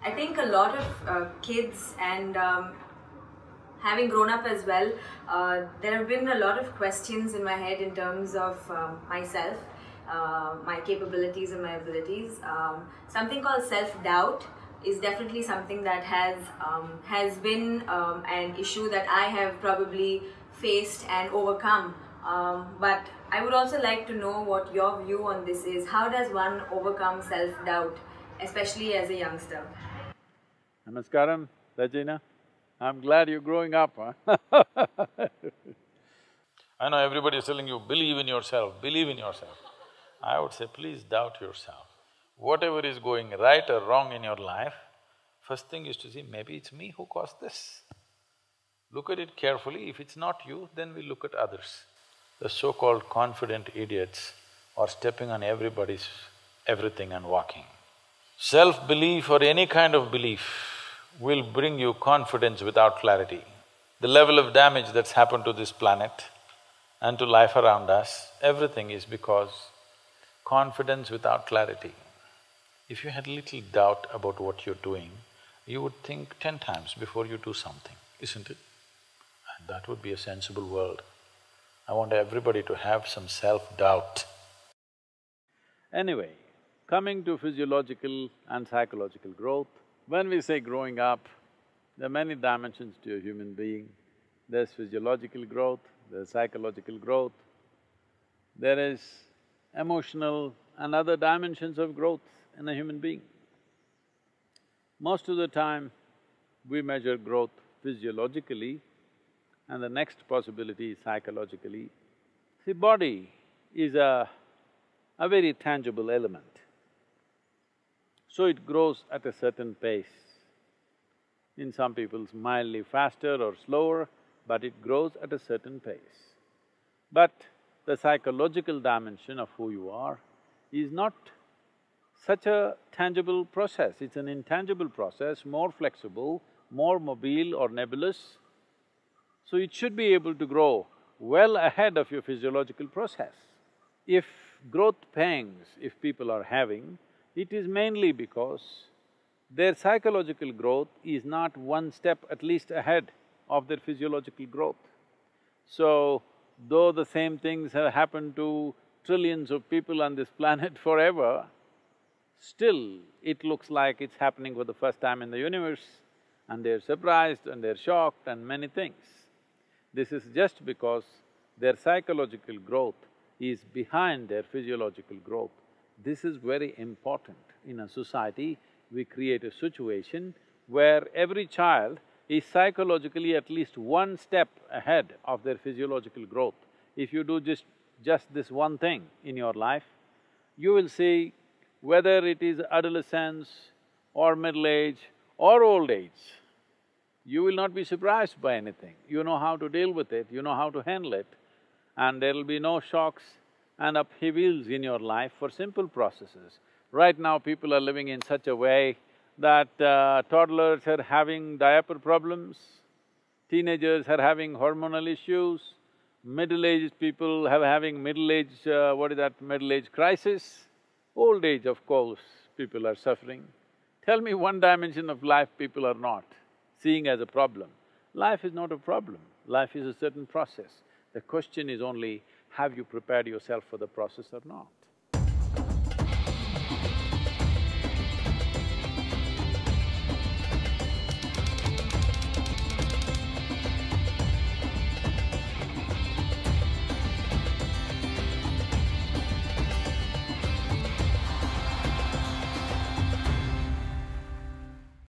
I think a lot of kids and having grown up as well, there have been a lot of questions in my head in terms of myself, my capabilities and my abilities. Something called self-doubt is definitely something that has been an issue that I have probably faced and overcome. But I would also like to know what your view on this is. How does one overcome self-doubt, especially as a youngster? Namaskaram, Rajina. I'm glad you're growing up, huh? I know everybody is telling you, believe in yourself, believe in yourself. I would say, please doubt yourself. Whatever is going right or wrong in your life, first thing is to see, maybe it's me who caused this. Look at it carefully. If it's not you, then we look at others. The so-called confident idiots are stepping on everybody's everything and walking. Self-belief or any kind of belief will bring you confidence without clarity. The level of damage that's happened to this planet and to life around us, everything is because confidence without clarity. If you had little doubt about what you're doing, you would think 10 times before you do something, isn't it? And that would be a sensible world. I want everybody to have some self-doubt. Anyway, coming to physiological and psychological growth, when we say growing up, there are many dimensions to a human being. There's physiological growth, there's psychological growth, there is emotional and other dimensions of growth in a human being. Most of the time, we measure growth physiologically and the next possibility is psychologically. See, body is a very tangible element. So it grows at a certain pace. In some people's mildly faster or slower, but it grows at a certain pace. But the psychological dimension of who you are is not such a tangible process, it's an intangible process, more flexible, more mobile or nebulous. So it should be able to grow well ahead of your physiological process. If growth pangs, if people are having, it is mainly because their psychological growth is not one step at least ahead of their physiological growth. So, though the same things have happened to trillions of people on this planet forever, still it looks like it's happening for the first time in the universe and they're surprised and they're shocked and many things. This is just because their psychological growth is behind their physiological growth. This is very important. In a society, we create a situation where every child is psychologically at least one step ahead of their physiological growth. If you do just this one thing in your life, you will see whether it is adolescence or middle age or old age, you will not be surprised by anything. You know how to deal with it, you know how to handle it, and there'll be no shocks and upheavals in your life for simple processes. Right now, people are living in such a way that toddlers are having diaper problems, teenagers are having hormonal issues, middle-aged people are having middle-age crisis. Old age, of course, people are suffering. Tell me one dimension of life people are not seeing as a problem. Life is not a problem, life is a certain process. The question is only, have you prepared yourself for the process or not?